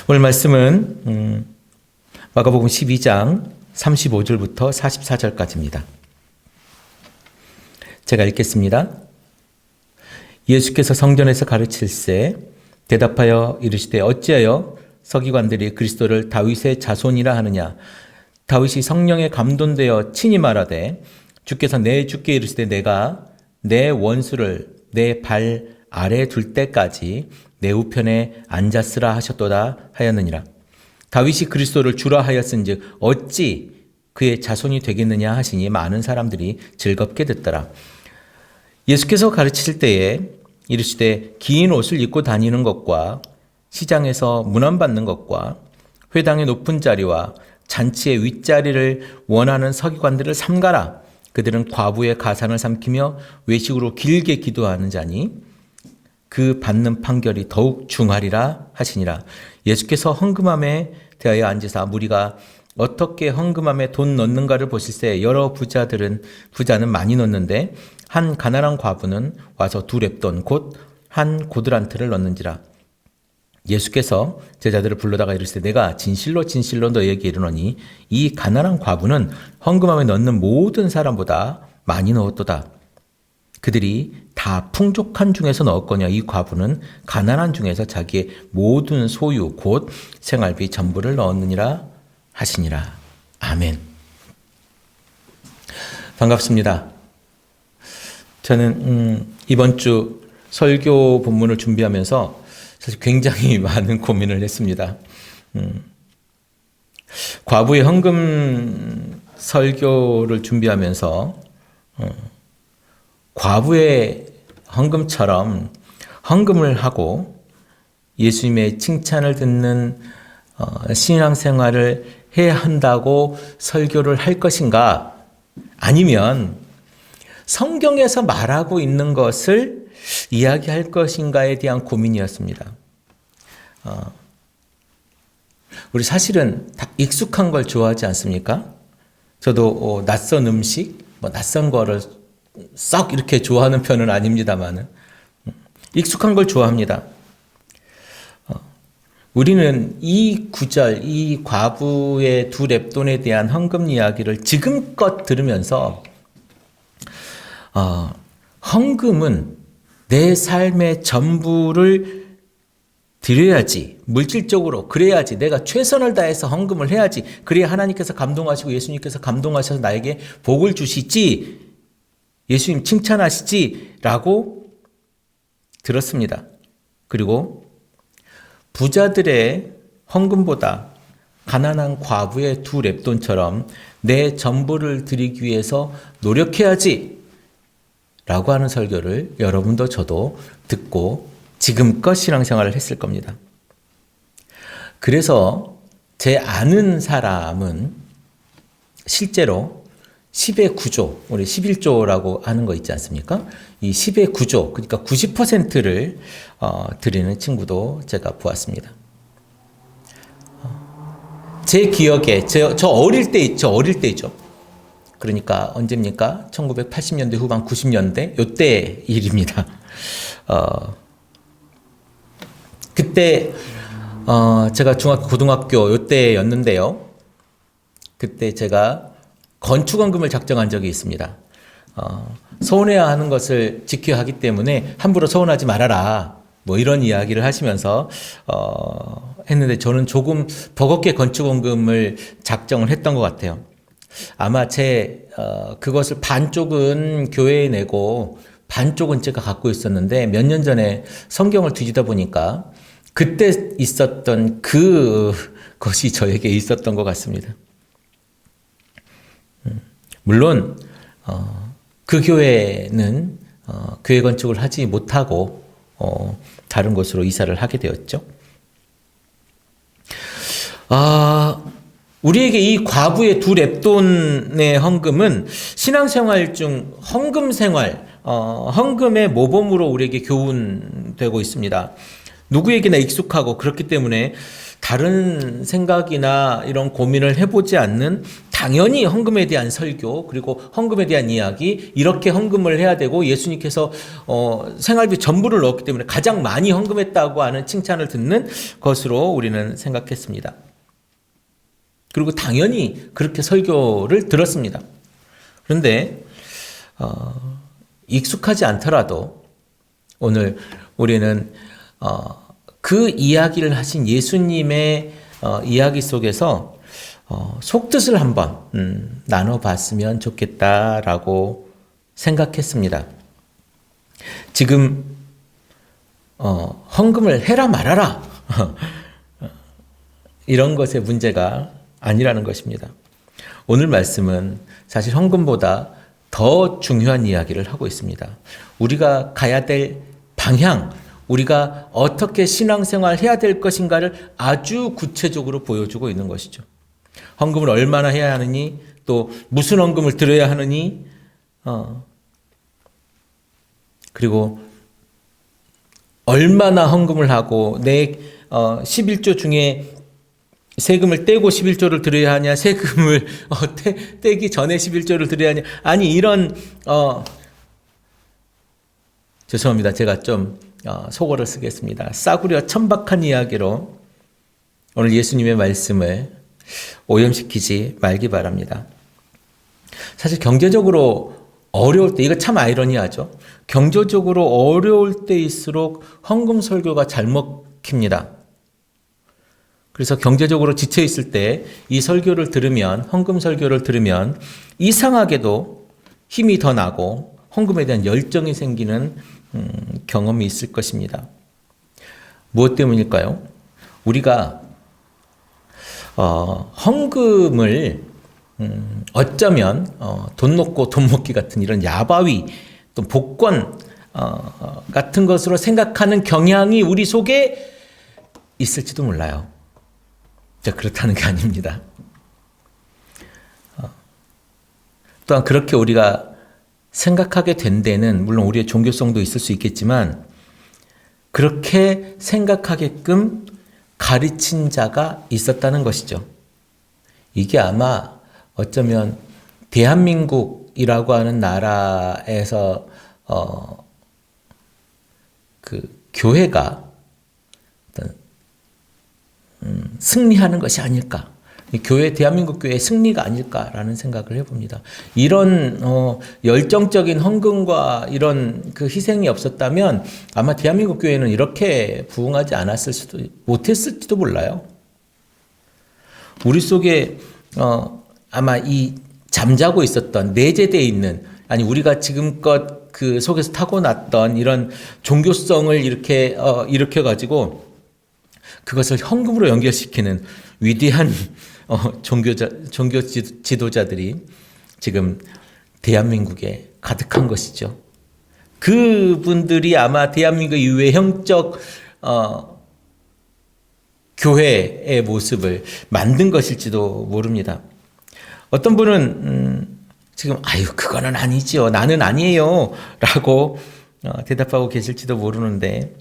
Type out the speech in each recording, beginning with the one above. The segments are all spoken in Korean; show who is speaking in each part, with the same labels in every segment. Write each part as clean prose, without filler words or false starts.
Speaker 1: 오늘 말씀은 마가복음 12장 35절부터 44절까지입니다. 제가 읽겠습니다. 예수께서 성전에서 가르칠새 대답하여 이르시되 어찌하여 서기관들이 그리스도를 다윗의 자손이라 하느냐. 다윗이 성령에 감동되어 친히 말하되 주께서 내 주께 이르시되 내가 내 원수를 내 발 아래 둘 때까지 내 우편에 앉았으라 하셨도다 하였느니라. 다윗이 그리스도를 주라 하였은즉 어찌 그의 자손이 되겠느냐 하시니 많은 사람들이 즐겁게 듣더라. 예수께서 가르치실 때에 이르시되 긴 옷을 입고 다니는 것과 시장에서 문안받는 것과 회당의 높은 자리와 잔치의 윗자리를 원하는 서기관들을 삼가라. 그들은 과부의 가산을 삼키며 외식으로 길게 기도하는 자니 그 받는 판결이 더욱 중하리라 하시니라. 예수께서 헌금함에 대하여 앉으사 무리가 어떻게 헌금함에 돈 넣는가를 보실새 여러 부자는 많이 넣는데 한 가난한 과부는 와서 두 렙돈 곧 한 고드란트를 넣는지라. 예수께서 제자들을 불러다가 이르시되 내가 진실로 진실로 너희에게 이르노니 이 가난한 과부는 헌금함에 넣는 모든 사람보다 많이 넣었도다. 그들이 다 풍족한 중에서 넣었거니와 이 과부는 가난한 중에서 자기의 모든 소유 곧 생활비 전부를 넣었느니라 하시니라. 아멘. 반갑습니다. 저는 이번 주 설교 본문을 준비하면서 사실 굉장히 많은 고민을 했습니다. 과부의 헌금 설교를 준비하면서 과부의 헌금처럼 헌금을 하고 예수님의 칭찬을 듣는 신앙생활을 해야 한다고 설교를 할 것인가, 아니면 성경에서 말하고 있는 것을 이야기할 것인가에 대한 고민이었습니다. 우리 사실은 다 익숙한 걸 좋아하지 않습니까? 저도 낯선 음식, 낯선 거를 썩 이렇게 좋아하는 편은 아닙니다만 익숙한 걸 좋아합니다. 우리는 이 구절, 이 과부의 두 렙돈에 대한 헌금 이야기를 지금껏 들으면서 헌금은 내 삶의 전부를 드려야지, 물질적으로 그래야지, 내가 최선을 다해서 헌금을 해야지, 그래야 하나님께서 감동하시고 예수님께서 감동하셔서 나에게 복을 주시지, 예수님 칭찬하시지 라고 들었습니다. 그리고 부자들의 헌금보다 가난한 과부의 두 렙돈처럼 내 전부를 드리기 위해서 노력해야지 라고 하는 설교를 여러분도 저도 듣고 지금껏 신앙생활을 했을 겁니다. 그래서 제 아는 사람은 실제로 10의 9조, 우리 11조라고 하는 거 있지 않습니까? 이 10의 9조, 그러니까 90%를 드리는 친구도 제가 보았습니다. 제 기억에, 저 어릴 때죠. 그러니까 언제입니까? 1980년대 후반 90년대 요때 일입니다. 그때 제가 중학교, 고등학교 요때였는데요. 그때 제가 건축원금을 작정한 적이 있습니다. 서운해야 하는 것을 지켜야 하기 때문에 함부로 서운하지 말아라. 이런 이야기를 하시면서 했는데 저는 조금 버겁게 건축원금을 작정을 했던 것 같아요. 아마 그것을 반쪽은 교회에 내고 반쪽은 제가 갖고 있었는데 몇 년 전에 성경을 뒤지다 보니까 그때 있었던 그것이 저에게 있었던 것 같습니다. 물론 그 교회는 교회 건축을 하지 못하고 다른 곳으로 이사를 하게 되었죠. 우리에게 이 과부의 두 렙돈의 헌금은 신앙생활 중 헌금의 모범으로 우리에게 교훈되고 있습니다. 누구에게나 익숙하고 그렇기 때문에 다른 생각이나 이런 고민을 해보지 않는 당연히 헌금에 대한 설교 그리고 헌금에 대한 이야기 이렇게 헌금을 해야 되고 예수님께서 생활비 전부를 넣었기 때문에 가장 많이 헌금했다고 하는 칭찬을 듣는 것으로 우리는 생각했습니다. 그리고 당연히 그렇게 설교를 들었습니다. 그런데 익숙하지 않더라도 오늘 우리는 그 이야기를 하신 예수님의 이야기 속에서 속뜻을 한번 나눠봤으면 좋겠다라고 생각했습니다. 지금 헌금을 해라 말아라 이런 것의 문제가 아니라는 것입니다. 오늘 말씀은 사실 헌금보다 더 중요한 이야기를 하고 있습니다. 우리가 가야 될 방향, 우리가 어떻게 신앙생활 해야 될 것인가를 아주 구체적으로 보여주고 있는 것이죠. 헌금을 얼마나 해야 하느니, 또 무슨 헌금을 드려야 하느니, 그리고 얼마나 헌금을 하고 내 11조 중에 세금을 떼고 11조를 드려야 하냐, 세금을 떼기 전에 11조를 드려야 하냐. 아니 이런 죄송합니다. 제가 좀 속어를 쓰겠습니다. 싸구려 천박한 이야기로 오늘 예수님의 말씀을 오염시키지 말기 바랍니다. 사실 경제적으로 어려울 때, 이거 참 아이러니하죠. 경제적으로 어려울 때일수록 헌금 설교가 잘 먹힙니다. 그래서 경제적으로 지쳐 있을 때 이 설교를 들으면, 헌금 설교를 들으면 이상하게도 힘이 더 나고 헌금에 대한 열정이 생기는 경험이 있을 것입니다. 무엇 때문일까요? 우리가 헌금을 어쩌면 돈 놓고 돈 먹기 같은 이런 야바위 또 복권 같은 것으로 생각하는 경향이 우리 속에 있을지도 몰라요. 그렇다는 게 아닙니다. 또한 그렇게 우리가 생각하게 된 데는 물론 우리의 종교성도 있을 수 있겠지만 그렇게 생각하게끔 가르친 자가 있었다는 것이죠. 이게 아마 어쩌면 대한민국이라고 하는 나라에서 그 교회가 승리하는 것이 아닐까. 교회, 대한민국 교회의 승리가 아닐까라는 생각을 해봅니다. 이런 열정적인 헌금과 이런 그 희생이 없었다면 아마 대한민국 교회는 이렇게 부흥하지 않았을 수도, 못했을지도 몰라요. 우리 속에 아마 이 잠자고 있었던 내재되어 있는, 아니 우리가 지금껏 그 속에서 타고났던 이런 종교성을 이렇게 일으켜가지고 그것을 헌금으로 연결시키는 위대한 종교 지도자들이 지금 대한민국에 가득한 것이죠. 그분들이 아마 대한민국 이후의 형적 교회의 모습을 만든 것일지도 모릅니다. 어떤 분은 지금 그거는 아니죠. 나는 아니에요. 라고 대답하고 계실지도 모르는데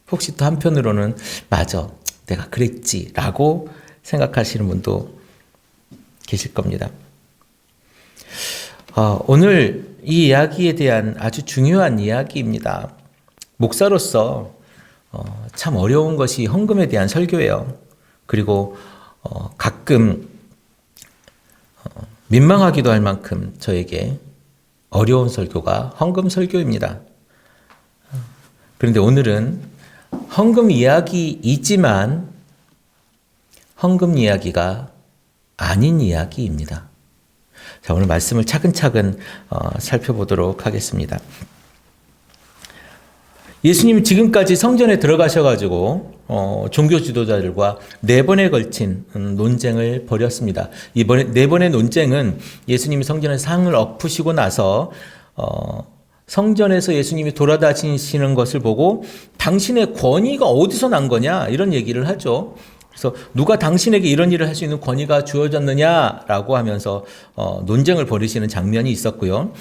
Speaker 1: 혹시 또 한편으로는 맞아, 내가 그랬지 라고 생각하시는 분도 계실 겁니다. 오늘 이 이야기에 대한 아주 중요한 이야기입니다. 목사로서 참 어려운 것이 헌금에 대한 설교예요. 그리고 가끔 민망하기도 할 만큼 저에게 어려운 설교가 헌금 설교입니다. 그런데 오늘은 헌금 이야기이지만 헌금 이야기가 아닌 이야기입니다. 자, 오늘 말씀을 차근차근 살펴보도록 하겠습니다. 예수님이 지금까지 성전에 들어가셔가지고 종교 지도자들과 4번에 걸친 논쟁을 벌였습니다. 이번에 4번의 논쟁은 예수님이 성전에서 상을 엎으시고 나서 성전에서 예수님이 돌아다니시는 것을 보고 당신의 권위가 어디서 난 거냐 이런 얘기를 하죠. 그래서 누가 당신에게 이런 일을 할 수 있는 권위가 주어졌느냐라고 하면서 논쟁을 벌이시는 장면이 있었고요.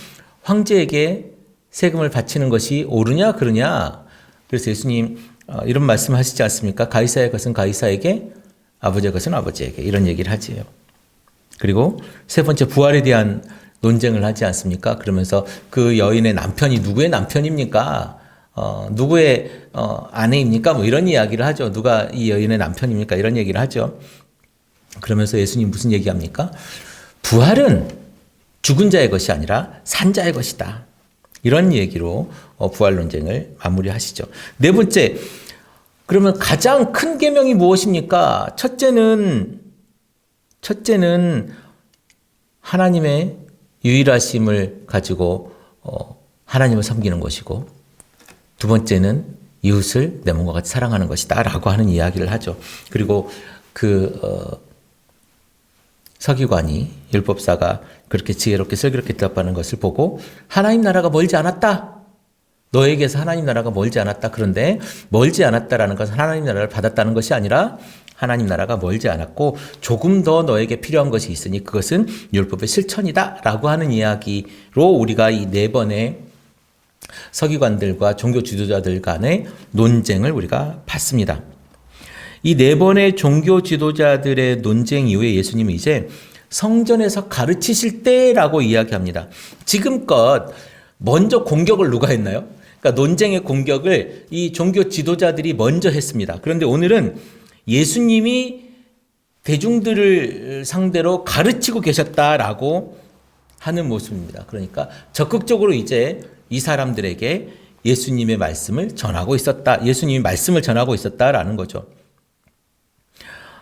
Speaker 1: 황제에게 세금을 바치는 것이 옳으냐 그르냐. 그래서 예수님 이런 말씀을 하시지 않습니까? 가이사의 것은 가이사에게, 아버지의 것은 아버지에게 이런 얘기를 하지요. 그리고 세 번째 부활에 대한 논쟁을 하지 않습니까? 그러면서 그 여인의 남편이 누구의 남편입니까? 누구의 아내입니까? 뭐 이런 이야기를 하죠. 누가 이 여인의 남편입니까? 이런 얘기를 하죠. 그러면서 예수님 무슨 얘기합니까? 부활은 죽은 자의 것이 아니라 산 자의 것이다. 이런 얘기로 부활 논쟁을 마무리하시죠. 네 번째, 그러면 가장 큰 계명이 무엇입니까? 첫째는 하나님의 유일하심을 가지고 하나님을 섬기는 것이고, 두 번째는 이웃을 내 몸과 같이 사랑하는 것이다 라고 하는 이야기를 하죠. 그리고 서기관이, 율법사가 그렇게 지혜롭게 슬기롭게 대답하는 것을 보고 하나님 나라가 멀지 않았다. 너에게서 하나님 나라가 멀지 않았다. 그런데 멀지 않았다라는 것은 하나님 나라를 받았다는 것이 아니라 하나님 나라가 멀지 않았고 조금 더 너에게 필요한 것이 있으니 그것은 율법의 실천이다 라고 하는 이야기로 우리가 이 네 번의 서기관들과 종교 지도자들 간의 논쟁을 우리가 봤습니다. 이 네 번의 종교 지도자들의 논쟁 이후에 예수님은 이제 성전에서 가르치실 때라고 이야기합니다. 지금껏 먼저 공격을 누가 했나요? 그러니까 논쟁의 공격을 이 종교 지도자들이 먼저 했습니다. 그런데 오늘은 예수님이 대중들을 상대로 가르치고 계셨다라고 하는 모습입니다. 그러니까 적극적으로 이제 이 사람들에게 예수님의 말씀을 전하고 있었다. 예수님이 말씀을 전하고 있었다라는 거죠.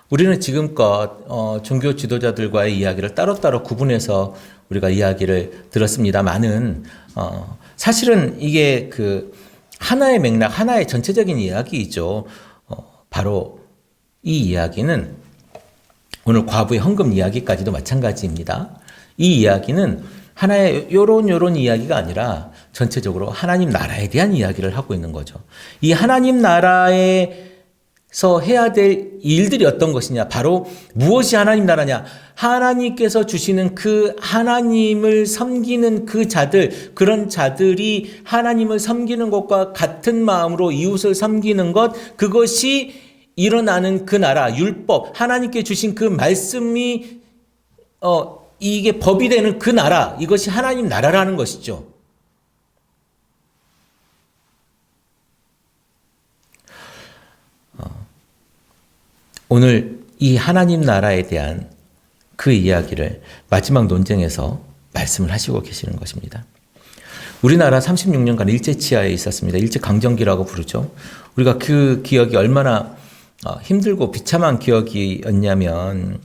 Speaker 1: 우리는 지금껏 종교 지도자들과의 이야기를 따로따로 구분해서 우리가 이야기를 들었습니다만은 사실은 이게 그 하나의 맥락, 하나의 전체적인 이야기이죠. 바로 이 이야기는 오늘 과부의 헌금 이야기까지도 마찬가지입니다. 이 이야기는 하나의 요런 이야기가 아니라 전체적으로 하나님 나라에 대한 이야기를 하고 있는 거죠. 이 하나님 나라에서 해야 될 일들이 어떤 것이냐, 바로 무엇이 하나님 나라냐, 하나님께서 주시는 그 하나님을 섬기는 그 자들, 그런 자들이 하나님을 섬기는 것과 같은 마음으로 이웃을 섬기는 것, 그것이 일어나는 그 나라, 율법, 하나님께 주신 그 말씀이 이게 법이 되는 그 나라, 이것이 하나님 나라라는 것이죠. 오늘 이 하나님 나라에 대한 그 이야기를 마지막 논쟁에서 말씀을 하시고 계시는 것입니다. 우리나라 36년간 일제치하에 있었습니다. 일제강점기라고 부르죠. 우리가 그 기억이 얼마나 힘들고 비참한 기억이었냐면,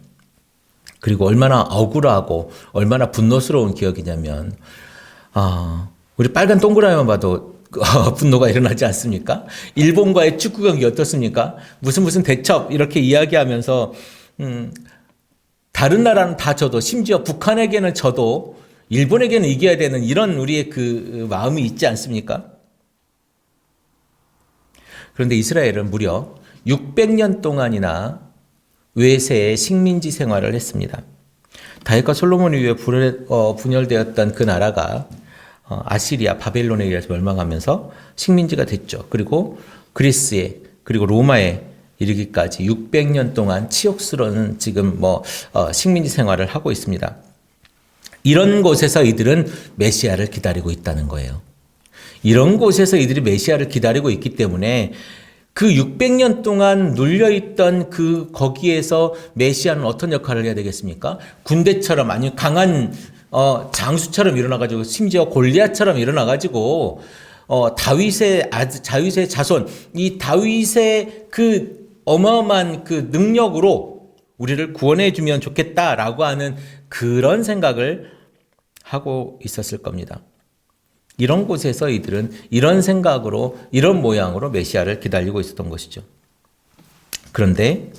Speaker 1: 그리고 얼마나 억울하고 얼마나 분노스러운 기억이냐면, 우리 빨간 동그라미만 봐도 분노가 일어나지 않습니까? 일본과의 축구 경기 어떻습니까? 무슨 대첩 이렇게 이야기하면서 다른 나라는 다 져도, 심지어 북한에게는 져도 일본에게는 이겨야 되는 이런 우리의 그 마음이 있지 않습니까? 그런데 이스라엘은 무려 600년 동안이나 외세의 식민지 생활을 했습니다. 다윗과 솔로몬 이후에 분열되었던 그 나라가 아시리아, 바벨론에 의해서 멸망하면서 식민지가 됐죠. 그리고 그리스에, 그리고 로마에 이르기까지 600년 동안 치욕스러운 지금 식민지 생활을 하고 있습니다. 이런 곳에서 이들은 메시아를 기다리고 있다는 거예요. 이런 곳에서 이들이 메시아를 기다리고 있기 때문에 그 600년 동안 눌려있던 거기에서 메시아는 어떤 역할을 해야 되겠습니까? 군대처럼, 아니면 강한 장수처럼 일어나가지고, 심지어 골리앗처럼 일어나가지고 다윗의 자손, 이 다윗의 그 어마어마한 그 능력으로 우리를 구원해 주면 좋겠다라고 하는 그런 생각을 하고 있었을 겁니다. 이런 곳에서 이들은 이런 생각으로, 이런 모양으로 메시아를 기다리고 있었던 것이죠. 그런데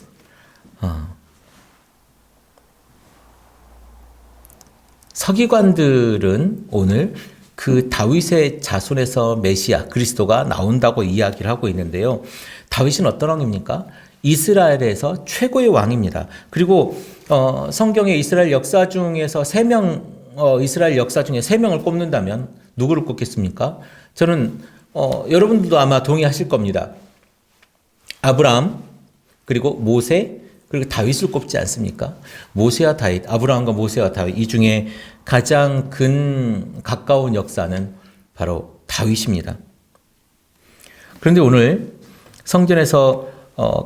Speaker 1: 서기관들은 오늘 그 다윗의 자손에서 메시아, 그리스도가 나온다고 이야기를 하고 있는데요. 다윗은 어떤 왕입니까? 이스라엘에서 최고의 왕입니다. 그리고 성경의 이스라엘 역사 중에서 이스라엘 역사 중에 3명을 꼽는다면 누구를 꼽겠습니까? 저는 여러분들도 아마 동의하실 겁니다. 아브라함, 그리고 모세, 그리고 다윗을 꼽지 않습니까? 모세와 다윗, 아브라함과 모세와 다윗, 이 중에 가장 가까운 역사는 바로 다윗입니다. 그런데 오늘 성전에서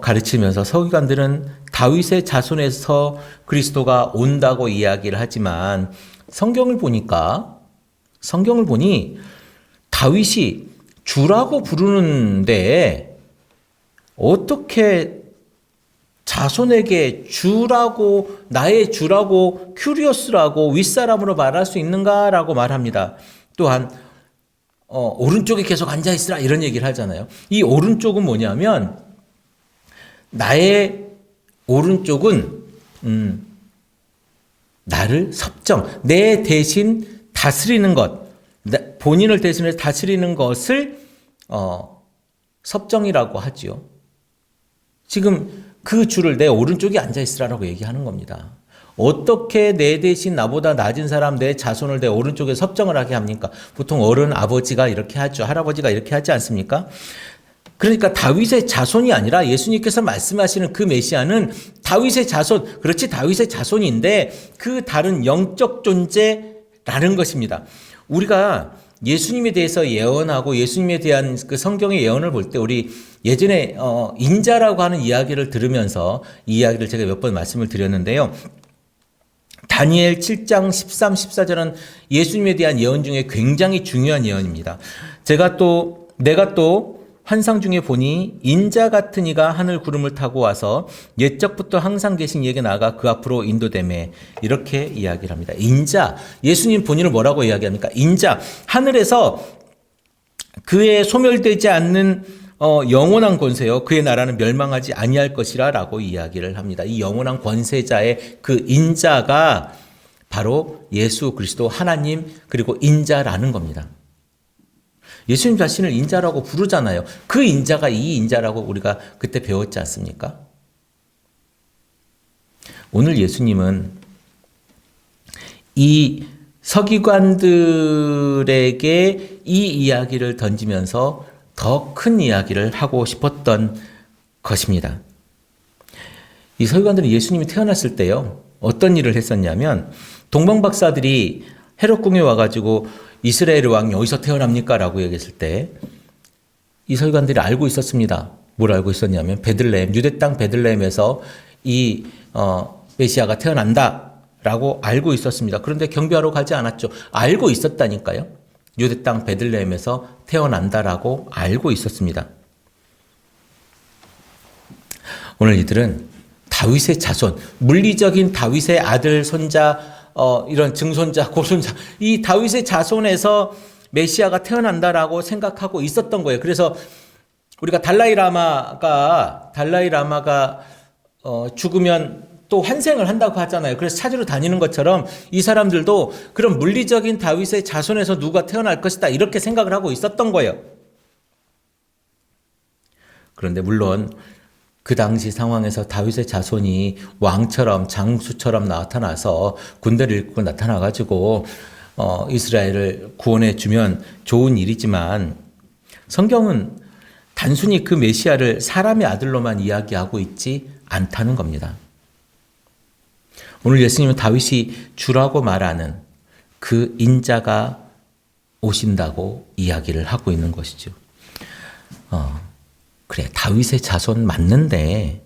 Speaker 1: 가르치면서 서기관들은 다윗의 자손에서 그리스도가 온다고 이야기를 하지만 성경을 보니 다윗이 주라고 부르는데 어떻게 자손에게 주라고, 나의 주라고, 큐리오스라고 윗사람으로 말할 수 있는가라고 말합니다. 또한 오른쪽에 계속 앉아있으라 이런 얘기를 하잖아요. 이 오른쪽은 뭐냐면 나의 오른쪽은 나를 내 대신 다스리는 것, 본인을 대신해서 다스리는 것을 섭정이라고 하지요. 지금 그 주를 내 오른쪽에 앉아있으라고 얘기하는 겁니다. 어떻게 내 대신 나보다 낮은 사람, 내 자손을 내 오른쪽에 섭정을 하게 합니까? 보통 어른, 아버지가 이렇게 하죠. 할아버지가 이렇게 하지 않습니까? 그러니까 다윗의 자손이 아니라 예수님께서 말씀하시는 그 메시아는 다윗의 자손, 그렇지 다윗의 자손인데 그 다른 영적 존재라는 것입니다. 우리가 예수님에 대해서 예언하고 예수님에 대한 그 성경의 예언을 볼 때 우리 예전에 인자라고 하는 이야기를 들으면서 이 이야기를 제가 몇 번 말씀을 드렸는데요. 다니엘 7장 13, 14절은 예수님에 대한 예언 중에 굉장히 중요한 예언입니다. 내가 또 환상 중에 보니 인자 같은 이가 하늘 구름을 타고 와서 옛적부터 항상 계신 이에게 나아가 그 앞으로 인도되매 이렇게 이야기를 합니다. 인자, 예수님 본인을 뭐라고 이야기합니까? 인자, 하늘에서 그의 소멸되지 않는 영원한 권세요. 그의 나라는 멸망하지 아니할 것이라 라고 이야기를 합니다. 이 영원한 권세자의 그 인자가 바로 예수 그리스도 하나님 그리고 인자라는 겁니다. 예수님 자신을 인자라고 부르잖아요. 그 인자가 이 인자라고 우리가 그때 배웠지 않습니까? 오늘 예수님은 이 서기관들에게 이 이야기를 던지면서 더 큰 이야기를 하고 싶었던 것입니다. 이 서기관들은 예수님이 태어났을 때요, 어떤 일을 했었냐면 동방박사들이 헤롯 궁에 와가지고 이스라엘 왕이 어디서 태어납니까? 라고 얘기했을 때 이 서기관들이 알고 있었습니다. 뭘 알고 있었냐면 베들레헴, 유대 땅 베들레헴에서 이 메시아가 태어난다 라고 알고 있었습니다. 그런데 경배하러 가지 않았죠. 알고 있었다니까요. 유대 땅 베들레헴에서 태어난다라고 알고 있었습니다. 오늘 이들은 다윗의 자손, 물리적인 다윗의 아들, 손자, 이런 증손자, 고손자, 이 다윗의 자손에서 메시아가 태어난다라고 생각하고 있었던 거예요. 그래서 우리가 달라이라마가 죽으면 또 환생을 한다고 하잖아요. 그래서 찾으러 다니는 것처럼 이 사람들도 그런 물리적인 다윗의 자손에서 누가 태어날 것이다 이렇게 생각을 하고 있었던 거예요. 그런데 물론 그 당시 상황에서 다윗의 자손이 왕처럼 장수처럼 나타나서 군대를 이끌고 나타나가지고 이스라엘을 구원해 주면 좋은 일이지만 성경은 단순히 그 메시아를 사람의 아들로만 이야기하고 있지 않다는 겁니다. 오늘 예수님은 다윗이 주라고 말하는 그 인자가 오신다고 이야기를 하고 있는 것이죠. 그래, 다윗의 자손 맞는데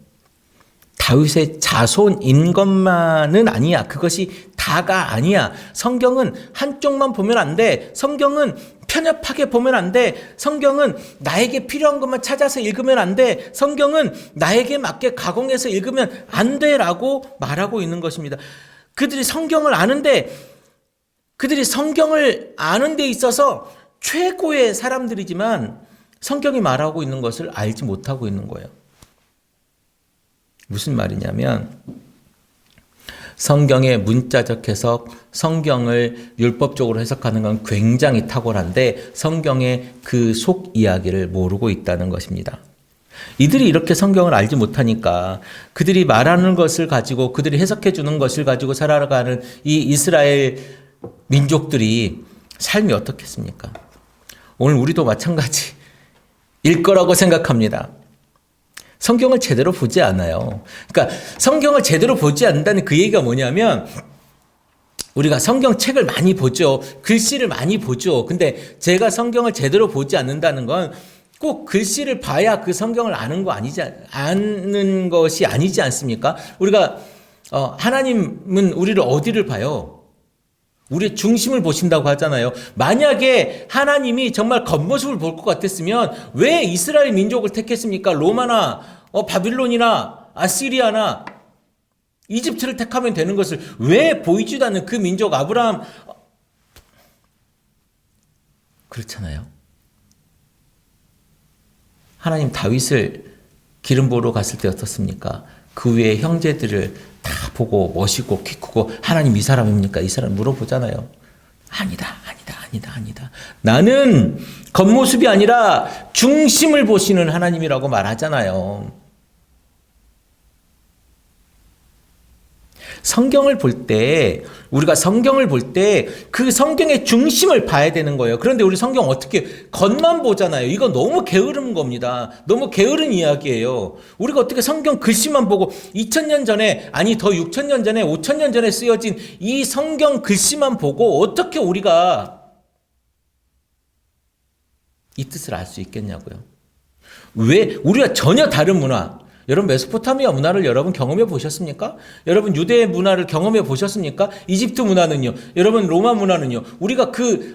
Speaker 1: 다윗의 자손인 것만은 아니야. 그것이 다가 아니야. 성경은 한쪽만 보면 안 돼. 성경은 편협하게 보면 안 돼. 성경은 나에게 필요한 것만 찾아서 읽으면 안 돼. 성경은 나에게 맞게 가공해서 읽으면 안 돼라고 말하고 있는 것입니다. 그들이 성경을 아는 데 있어서 최고의 사람들이지만 성경이 말하고 있는 것을 알지 못하고 있는 거예요. 무슨 말이냐면 성경의 문자적 해석, 성경을 율법적으로 해석하는 건 굉장히 탁월한데 성경의 그 속 이야기를 모르고 있다는 것입니다. 이들이 이렇게 성경을 알지 못하니까 그들이 말하는 것을 가지고 그들이 해석해 주는 것을 가지고 살아가는 이 이스라엘 민족들이 삶이 어떻겠습니까? 오늘 우리도 마찬가지일 거라고 생각합니다. 성경을 제대로 보지 않아요. 그러니까 성경을 제대로 보지 않는다는 그 얘기가 뭐냐면 우리가 성경책을 많이 보죠. 글씨를 많이 보죠. 근데 제가 성경을 제대로 보지 않는다는 건 꼭 글씨를 봐야 그 성경을 아는 것이 아니지 않습니까? 우리가 하나님은 우리를 어디를 봐요? 우리의 중심을 보신다고 하잖아요. 만약에 하나님이 정말 겉모습을 볼 것 같았으면 왜 이스라엘 민족을 택했습니까? 로마나 바빌론이나 아시리아나 이집트를 택하면 되는 것을 왜 보이지도 않는 그 민족 아브라함, 그렇잖아요. 하나님 다윗을 기름 부으러 갔을 때 어떻습니까? 그 외의 형제들을 다 보고 멋있고 키 크고 하나님 이 사람입니까? 이 사람 물어보잖아요. 아니다. 나는 겉모습이 아니라 중심을 보시는 하나님이라고 말하잖아요. 우리가 성경을 볼 때 그 성경의 중심을 봐야 되는 거예요. 그런데 우리 성경 어떻게 겉만 보잖아요. 이거 너무 게으른 겁니다. 너무 게으른 이야기예요. 우리가 어떻게 성경 글씨만 보고 2000년 전에, 아니 더 6000년 전에, 5000년 전에 쓰여진 이 성경 글씨만 보고 어떻게 우리가 이 뜻을 알 수 있겠냐고요. 왜 우리가 전혀 다른 문화, 여러분 메소포타미아 문화를 여러분 경험해 보셨습니까? 여러분 유대 문화를 경험해 보셨습니까? 이집트 문화는요. 여러분 로마 문화는요. 우리가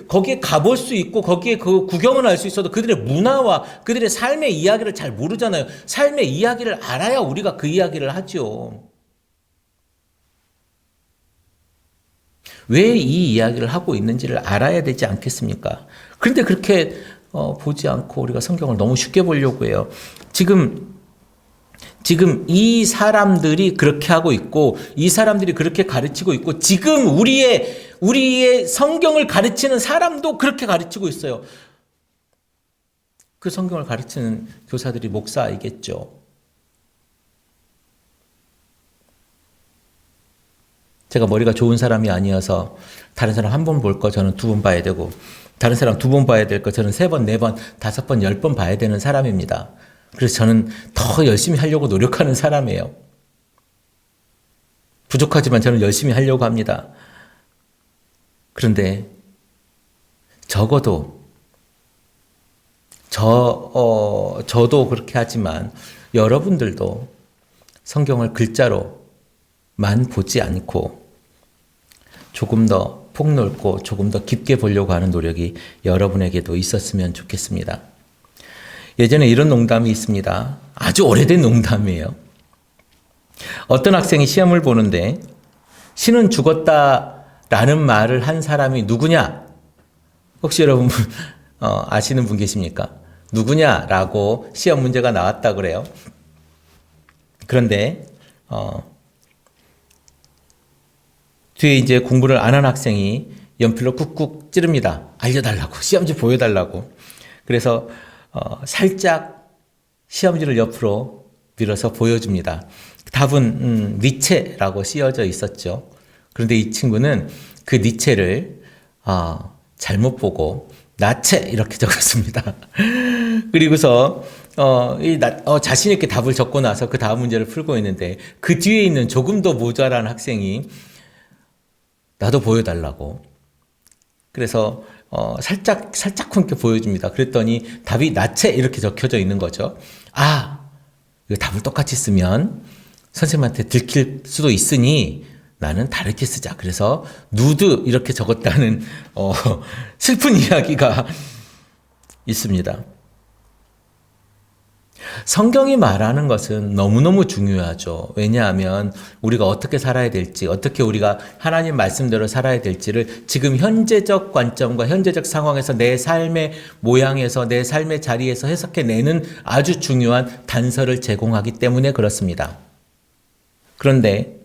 Speaker 1: 거기에 가볼 수 있고 거기에 그 구경을 할 수 있어도 그들의 문화와 그들의 삶의 이야기를 잘 모르잖아요. 삶의 이야기를 알아야 우리가 그 이야기를 하죠. 왜 이 이야기를 하고 있는지를 알아야 되지 않겠습니까? 그런데 그렇게 보지 않고 우리가 성경을 너무 쉽게 보려고 해요. 지금 이 사람들이 그렇게 하고 있고 이 사람들이 그렇게 가르치고 있고 지금 우리의 성경을 가르치는 사람도 그렇게 가르치고 있어요. 그 성경을 가르치는 교사들이 목사이겠죠. 제가 머리가 좋은 사람이 아니어서 다른 사람 한 번 볼 거 저는 두 번 봐야 되고 다른 사람 두 번 봐야 될 거 저는 세 번, 네 번, 다섯 번, 10번 봐야 되는 사람입니다. 그래서 저는 더 열심히 하려고 노력하는 사람이에요. 부족하지만 저는 열심히 하려고 합니다. 그런데 적어도 저도 그렇게 하지만 여러분들도 성경을 글자로만 보지 않고 조금 더 폭넓고 조금 더 깊게 보려고 하는 노력이 여러분에게도 있었으면 좋겠습니다. 예전에 이런 농담이 있습니다. 아주 오래된 농담이에요. 어떤 학생이 시험을 보는데 신은 죽었다라는 말을 한 사람이 누구냐? 혹시 여러분 아시는 분 계십니까? 누구냐라고 시험 문제가 나왔다 그래요. 그런데 뒤에 이제 공부를 안 한 학생이 연필로 꾹꾹 찌릅니다. 알려달라고, 시험지 보여달라고. 그래서 살짝 시험지를 옆으로 밀어서 보여줍니다. 답은 니체라고 쓰여져 있었죠. 그런데 이 친구는 그 니체를 잘못 보고 나체 이렇게 적었습니다. 그리고서 자신 있게 답을 적고 나서 그 다음 문제를 풀고 있는데 그 뒤에 있는 조금 더 모자란 학생이 나도 보여달라고. 그래서 살짝 이렇게 보여줍니다. 그랬더니 답이 나체 이렇게 적혀져 있는 거죠. 이거 답을 똑같이 쓰면 선생님한테 들킬 수도 있으니 나는 다르게 쓰자. 그래서 누드 이렇게 적었다는 슬픈 이야기가 있습니다. 성경이 말하는 것은 너무너무 중요하죠. 왜냐하면 우리가 어떻게 살아야 될지, 어떻게 우리가 하나님 말씀대로 살아야 될지를 지금 현재적 관점과 현재적 상황에서 내 삶의 모양에서 내 삶의 자리에서 해석해내는 아주 중요한 단서를 제공하기 때문에 그렇습니다. 그런데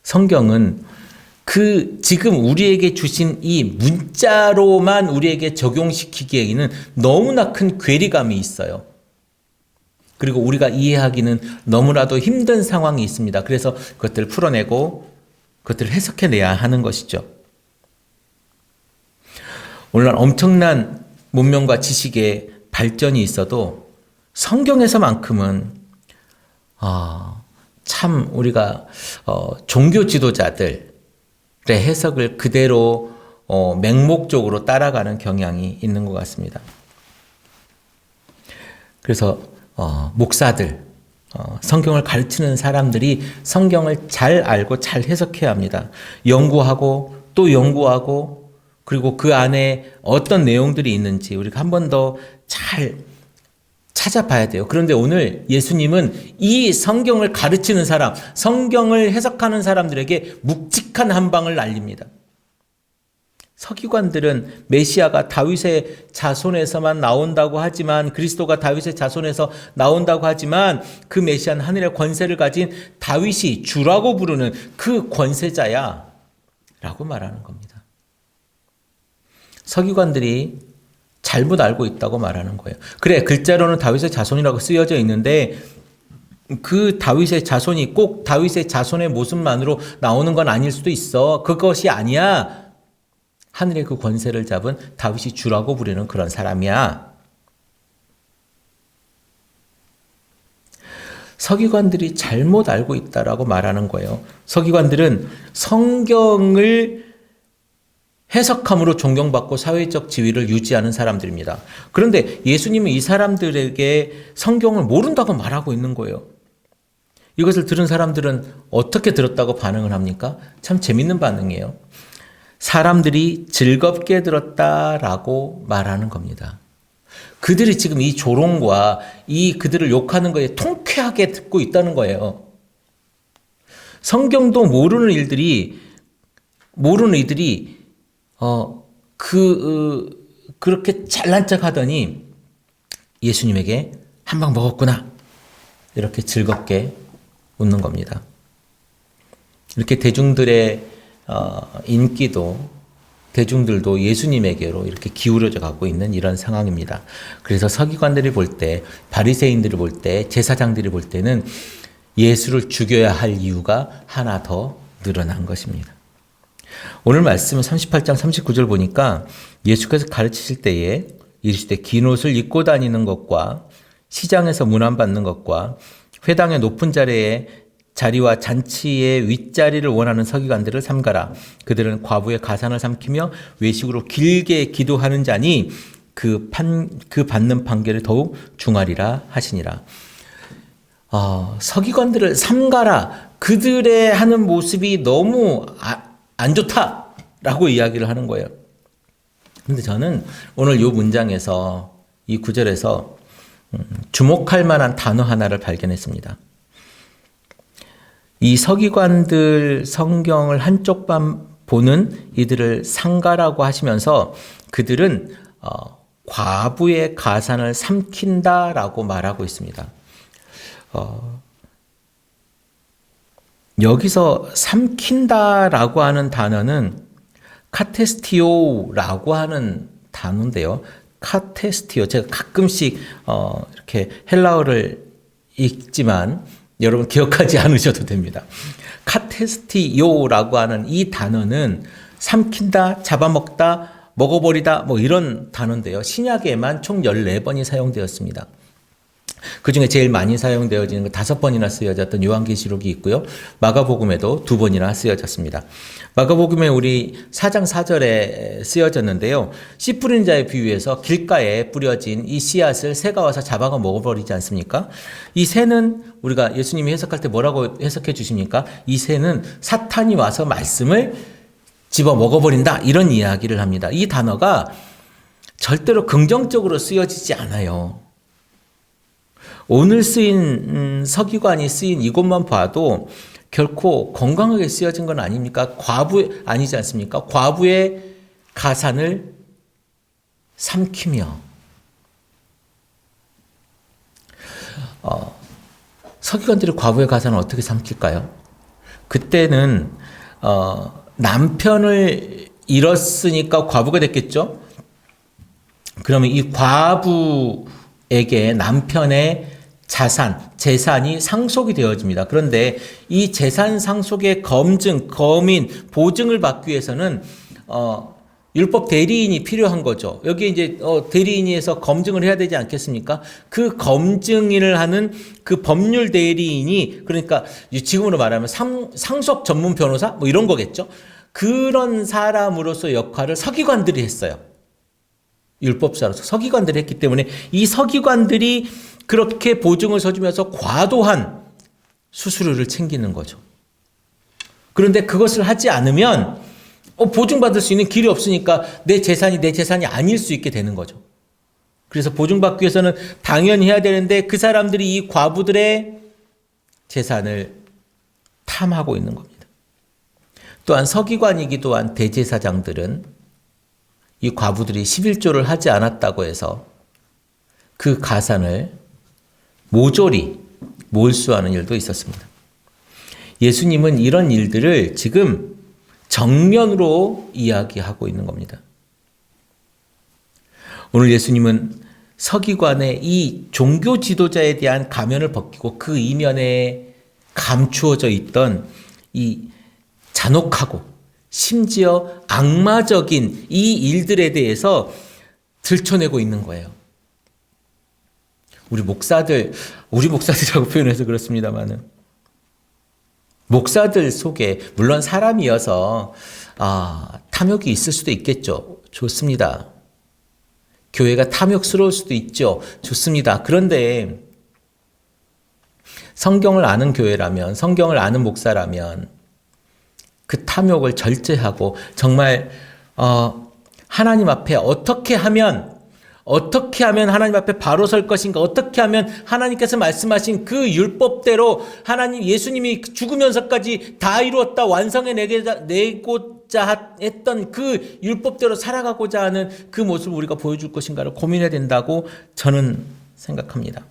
Speaker 1: 성경은 지금 우리에게 주신 이 문자로만 우리에게 적용시키기에는 너무나 큰 괴리감이 있어요. 그리고 우리가 이해하기는 너무나도 힘든 상황이 있습니다. 그래서 그것들을 풀어내고 그것들을 해석해내야 하는 것이죠. 오늘날 엄청난 문명과 지식의 발전이 있어도 성경에서만큼은 참 우리가 종교 지도자들의 해석을 그대로 맹목적으로 따라가는 경향이 있는 것 같습니다. 그래서 목사들, 성경을 가르치는 사람들이 성경을 잘 알고 잘 해석해야 합니다. 연구하고 또 연구하고 그리고 그 안에 어떤 내용들이 있는지 우리가 한 번 더 잘 찾아봐야 돼요. 그런데 오늘 예수님은 이 성경을 가르치는 사람, 성경을 해석하는 사람들에게 묵직한 한방을 날립니다. 서기관들은 메시아가 다윗의 자손에서만 나온다고 하지만, 그리스도가 다윗의 자손에서 나온다고 하지만 그 메시아는 하늘의 권세를 가진 다윗이 주라고 부르는 그 권세자야 라고 말하는 겁니다. 서기관들이 잘못 알고 있다고 말하는 거예요. 그래, 글자로는 다윗의 자손이라고 쓰여져 있는데 그 다윗의 자손이 꼭 다윗의 자손의 모습만으로 나오는 건 아닐 수도 있어. 그것이 아니야. 하늘의 그 권세를 잡은 다윗이 주라고 부르는 그런 사람이야. 서기관들이 잘못 알고 있다라고 말하는 거예요. 서기관들은 성경을 해석함으로 존경받고 사회적 지위를 유지하는 사람들입니다. 그런데 예수님은 이 사람들에게 성경을 모른다고 말하고 있는 거예요. 이것을 들은 사람들은 어떻게 들었다고 반응을 합니까? 참 재밌는 반응이에요. 사람들이 즐겁게 들었다라고 말하는 겁니다. 그들이 지금 이 조롱과 이 그들을 욕하는 거에 통쾌하게 듣고 있다는 거예요. 성경도 모르는 이들이 그렇게 잘난 척 하더니 예수님에게 한 방 먹었구나. 이렇게 즐겁게 웃는 겁니다. 이렇게 대중들의 대중들도 예수님에게로 이렇게 기울어져 가고 있는 이런 상황입니다. 그래서 서기관들이 볼 때, 바리새인들이 볼 때, 제사장들이 볼 때는 예수를 죽여야 할 이유가 하나 더 늘어난 것입니다. 오늘 말씀은 38장 39절 보니까 예수께서 가르치실 때에 이르시되 긴 옷을 입고 다니는 것과 시장에서 문안받는 것과 회당의 높은 자리와 잔치의 윗자리를 원하는 서기관들을 삼가라. 그들은 과부의 가산을 삼키며 외식으로 길게 기도하는 자니 그 받는 판결이 더욱 중하리라 하시니라. 서기관들을 삼가라. 그들의 하는 모습이 너무 안 좋다라고 이야기를 하는 거예요. 그런데 저는 오늘 이 문장에서 이 구절에서 주목할 만한 단어 하나를 발견했습니다. 이 서기관들 성경을 한쪽만 보는 이들을 상가라고 하시면서 그들은 과부의 가산을 삼킨다라고 말하고 있습니다. 여기서 삼킨다라고 하는 단어는 카테스티오라고 하는 단어인데요. 카테스티오, 제가 가끔씩 이렇게 헬라어를 읽지만 여러분 기억하지 않으셔도 됩니다. 카테스티오라고 하는 이 단어는 삼킨다, 잡아먹다, 먹어버리다 뭐 이런 단어인데요. 신약에만 총 14번이 사용되었습니다. 그중에 제일 많이 사용되어지는 건 5번이나 쓰여졌던 요한계시록이 있고요. 마가복음에도 2번이나 쓰여졌습니다. 마가복음에 우리 4장 4절에 쓰여졌는데요. 씨 뿌리는 자의 비유에서 길가에 뿌려진 이 씨앗을 새가 와서 잡아가 먹어버리지 않습니까? 이 새는 우리가 예수님이 해석할 때 뭐라고 해석해 주십니까? 이 새는 사탄이 와서 말씀을 집어 먹어버린다, 이런 이야기를 합니다. 이 단어가 절대로 긍정적으로 쓰여지지 않아요. 오늘 쓰인 서기관이 쓰인 이것만 봐도 결코 건강하게 쓰여진 건 아닙니까? 아니지 않습니까? 과부의 가산을 삼키며. 서기관들이 과부의 가산을 어떻게 삼킬까요? 그때는 남편을 잃었으니까 과부가 됐겠죠? 그러면 이 과부에게 남편의 재산이 상속이 되어집니다. 그런데 이 재산 상속의 검증, 검인, 보증을 받기 위해서는 율법 대리인이 필요한 거죠. 여기 이제 대리인에서 검증을 해야 되지 않겠습니까? 그 검증을 하는 그 법률 대리인이, 그러니까 지금으로 말하면 상속 전문 변호사 뭐 이런 거겠죠. 그런 사람으로서 역할을 서기관들이 했어요. 율법사로서 서기관들이 했기 때문에 이 서기관들이 그렇게 보증을 서주면서 과도한 수수료를 챙기는 거죠. 그런데 그것을 하지 않으면 보증받을 수 있는 길이 없으니까 내 재산이 아닐 수 있게 되는 거죠. 그래서 보증받기 위해서는 당연히 해야 되는데 그 사람들이 이 과부들의 재산을 탐하고 있는 겁니다. 또한 서기관이기도 한 대제사장들은 이 과부들이 11조를 하지 않았다고 해서 그 가산을 모조리 몰수하는 일도 있었습니다. 예수님은 이런 일들을 지금 정면으로 이야기하고 있는 겁니다. 오늘 예수님은 서기관의 이 종교 지도자에 대한 가면을 벗기고 그 이면에 감추어져 있던 이 잔혹하고 심지어 악마적인 이 일들에 대해서 들춰내고 있는 거예요. 우리 목사들이라고 표현해서 그렇습니다만은 목사들 속에 물론 사람이어서 탐욕이 있을 수도 있겠죠. 좋습니다. 교회가 탐욕스러울 수도 있죠. 좋습니다. 그런데 성경을 아는 교회라면, 성경을 아는 목사라면 그 탐욕을 절제하고 정말 하나님 앞에 어떻게 하면 하나님 앞에 바로 설 것인가, 어떻게 하면 하나님께서 말씀하신 그 율법대로 예수님이 죽으면서까지 다 이루었다 완성해 내고자 했던 그 율법대로 살아가고자 하는 그 모습을 우리가 보여줄 것인가를 고민해야 된다고 저는 생각합니다.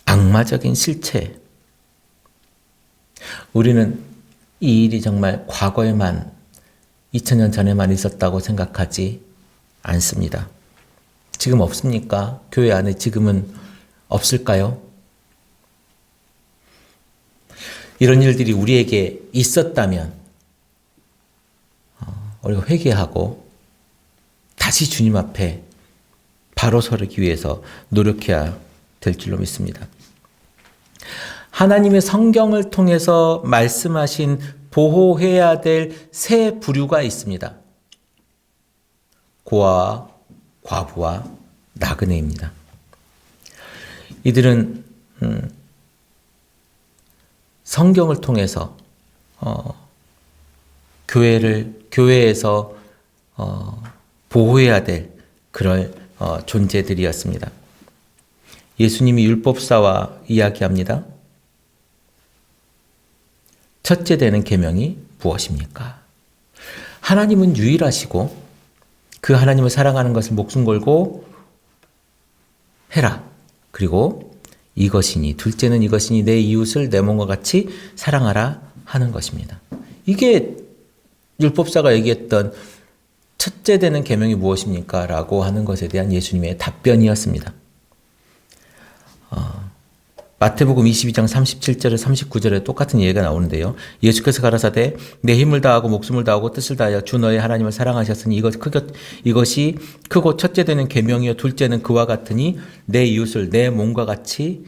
Speaker 1: 악마적인 실체. 우리는 이 일이 정말 과거에만 2000년 전에만 있었다고 생각하지 않습니다. 지금 없습니까? 교회 안에 지금은 없을까요? 이런 일들이 우리에게 있었다면 우리가 회개하고 다시 주님 앞에 바로 서기 위해서 노력해야 될 줄로 믿습니다. 하나님의 성경을 통해서 말씀하신 보호해야 될 세 부류가 있습니다. 고아와 과부와 나그네입니다. 이들은 성경을 통해서 교회에서 보호해야 될 그럴 존재들이었습니다. 예수님이 율법사와 이야기합니다. 첫째 되는 계명이 무엇입니까? 하나님은 유일하시고 그 하나님을 사랑하는 것을 목숨 걸고 해라. 그리고 이것이니, 둘째는 이것이니 내 이웃을 내 몸과 같이 사랑하라 하는 것입니다. 이게 율법사가 얘기했던 첫째 되는 계명이 무엇입니까? 라고 하는 것에 대한 예수님의 답변이었습니다. 마태복음 22장 37절에 39절에 똑같은 예가 나오는데요. 예수께서 가라사대 내 힘을 다하고 목숨을 다하고 뜻을 다하여 주 너의 하나님을 사랑하셨으니 이것이 크고 첫째 되는 계명이요 둘째는 그와 같으니 내 이웃을 내 몸과 같이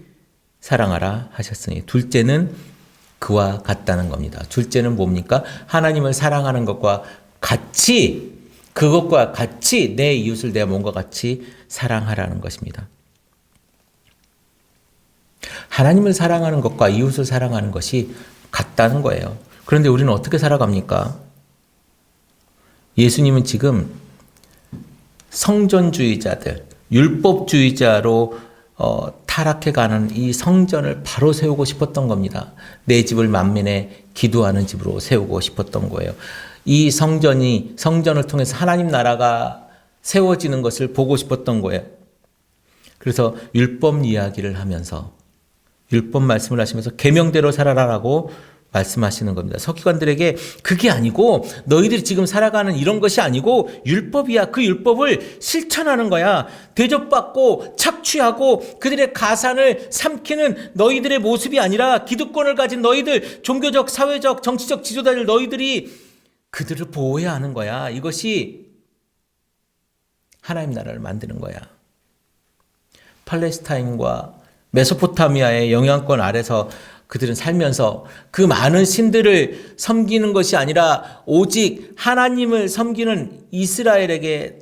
Speaker 1: 사랑하라 하셨으니, 둘째는 그와 같다는 겁니다. 둘째는 뭡니까? 하나님을 사랑하는 것과 같이, 그것과 같이 내 이웃을 내 몸과 같이 사랑하라는 것입니다. 하나님을 사랑하는 것과 이웃을 사랑하는 것이 같다는 거예요. 그런데 우리는 어떻게 살아갑니까? 예수님은 지금 성전주의자들, 율법주의자로 타락해가는 이 성전을 바로 세우고 싶었던 겁니다. 내 집을 만민의 기도하는 집으로 세우고 싶었던 거예요. 이 성전을 통해서 하나님 나라가 세워지는 것을 보고 싶었던 거예요. 그래서 율법 이야기를 하면서 율법 말씀을 하시면서 계명대로 살아라라고 말씀하시는 겁니다. 서기관들에게 그게 아니고 너희들이 지금 살아가는 이런 것이 아니고 율법이야. 그 율법을 실천하는 거야. 대접받고 착취하고 그들의 가산을 삼키는 너희들의 모습이 아니라 기득권을 가진 너희들, 종교적, 사회적, 정치적 지도자들 너희들이 그들을 보호해야 하는 거야. 이것이 하나님 나라를 만드는 거야. 팔레스타인과 메소포타미아의 영향권 아래서 그들은 살면서 그 많은 신들을 섬기는 것이 아니라 오직 하나님을 섬기는 이스라엘에게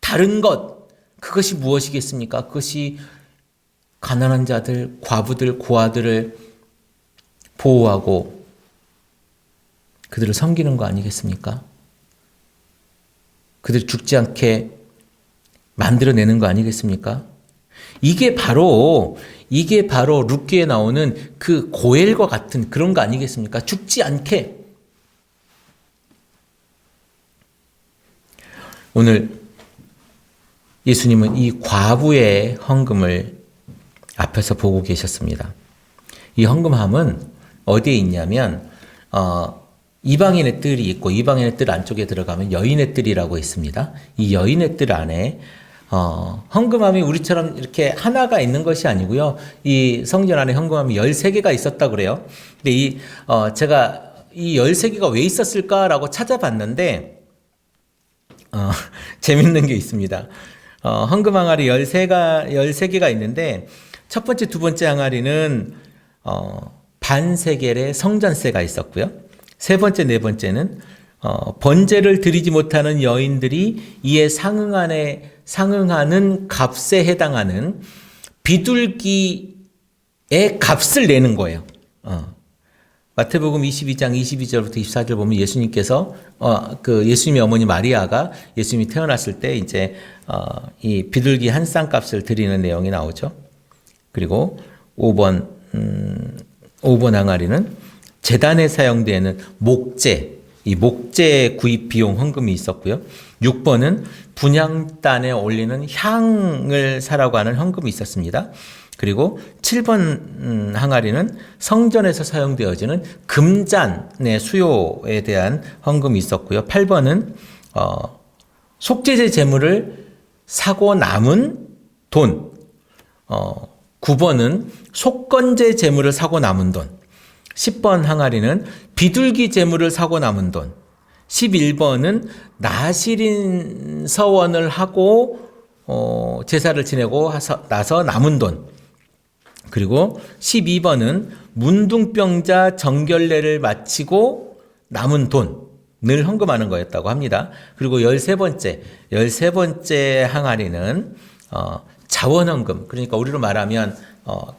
Speaker 1: 다른 것, 그것이 무엇이겠습니까? 그것이 가난한 자들, 과부들, 고아들을 보호하고 그들을 섬기는 거 아니겠습니까? 그들이 죽지 않게 만들어내는 거 아니겠습니까? 이게 바로 룻기에 나오는 그 고엘과 같은 그런 거 아니겠습니까? 죽지 않게. 오늘 예수님은 이 과부의 헌금을 앞에서 보고 계셨습니다. 이 헌금함은 어디에 있냐면 이방인의 뜰이 있고 이방인의 뜰 안쪽에 들어가면 여인의 뜰이라고 있습니다. 이 여인의 뜰 안에 헌금함이 우리처럼 이렇게 하나가 있는 것이 아니고요. 이 성전 안에 헌금함이 13개가 있었다고 그래요. 근데 제가 이 13개가 왜 있었을까라고 찾아봤는데, 재밌는 게 있습니다. 헌금 항아리 13개가 있는데, 첫 번째, 두 번째 항아리는, 반세겔의 성전세가 있었고요. 세 번째, 네 번째는, 번제를 드리지 못하는 여인들이 이에 상응하는 값에 해당하는 비둘기의 값을 내는 거예요. 마태복음 22장 22절부터 24절 보면 예수님께서 예수님의 어머니 마리아가 예수님이 태어났을 때 이제 이 비둘기 한 쌍 값을 드리는 내용이 나오죠. 그리고 5번 항아리는 제단에 사용되는 목재, 이 목재 구입 비용 헌금이 있었고요. 6번은 분향단에 올리는 향을 사라고 하는 헌금이 있었습니다. 그리고 7번 항아리는 성전에서 사용되어지는 금잔의 수요에 대한 헌금이 있었고요. 8번은 속죄제 제물을 사고 남은 돈, 9번은 속건제 제물을 사고 남은 돈, 10번 항아리는 비둘기 제물을 사고 남은 돈, 11번은 나실인 서원을 하고 제사를 지내고 나서 남은 돈, 그리고 12번은 문둥병자 정결례를 마치고 남은 돈을 헌금하는 거였다고 합니다. 그리고 13번째 항아리는 자원헌금, 그러니까 우리로 말하면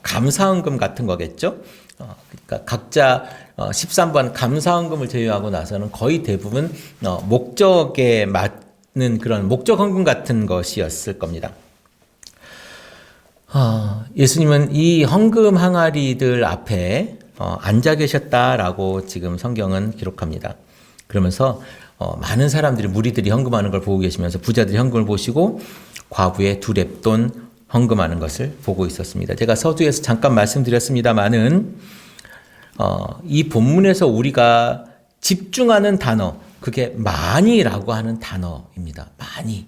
Speaker 1: 감사헌금 같은 거겠죠. 그러니까 각자 13번 감사헌금을 제외하고 나서는 거의 대부분 목적에 맞는 그런 목적헌금 같은 것이었을 겁니다. 예수님은 이 헌금 항아리들 앞에 앉아 계셨다라고 지금 성경은 기록합니다. 그러면서 많은 사람들이 무리들이 헌금하는 걸 보고 계시면서 부자들이 헌금을 보시고 과부의 2렙돈 헌금하는 것을 보고 있었습니다. 제가 서두에서 잠깐 말씀드렸습니다마는 이 본문에서 우리가 집중하는 단어, 그게 많이라고 하는 단어입니다. 많이.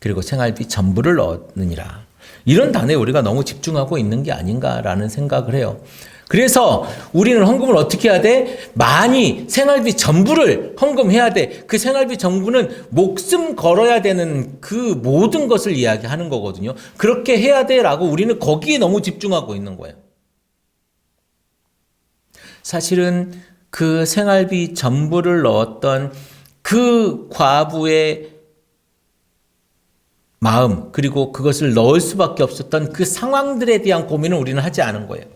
Speaker 1: 그리고 생활비 전부를 넣느니라. 이런 단어에 우리가 너무 집중하고 있는 게 아닌가라는 생각을 해요. 그래서 우리는 헌금을 어떻게 해야 돼? 많이 생활비 전부를 헌금해야 돼. 그 생활비 전부는 목숨 걸어야 되는 그 모든 것을 이야기하는 거거든요. 그렇게 해야 돼라고 우리는 거기에 너무 집중하고 있는 거예요. 사실은 그 생활비 전부를 넣었던 그 과부의 마음, 그리고 그것을 넣을 수밖에 없었던 그 상황들에 대한 고민을 우리는 하지 않은 거예요.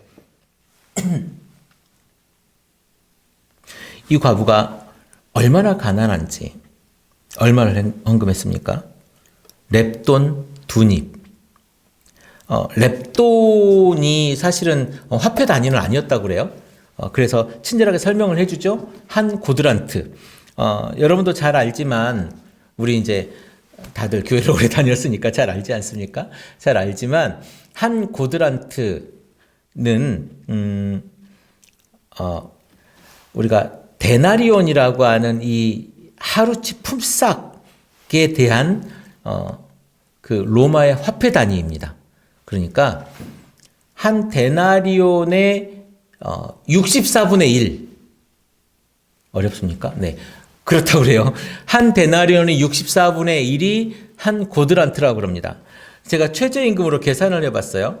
Speaker 1: 이 과부가 얼마나 가난한지, 얼마를 헌금했습니까? 렙돈 2닙. 렙돈이 사실은 화폐 단위는 아니었다고 그래요. 그래서 친절하게 설명을 해주죠. 한 고드란트. 여러분도 잘 알지만, 우리 이제 다들 교회를 오래 다녔으니까 잘 알지 않습니까? 잘 알지만, 한 고드란트는, 우리가 데나리온이라고 하는 이 하루치 품삯에 대한 그 로마의 화폐 단위입니다. 그러니까 한 데나리온의 64분의 1. 어렵습니까? 네. 그렇다고 그래요. 한 데나리온의 64분의 1이 한 고드란트라고 그럽니다. 제가 최저임금으로 계산을 해봤어요.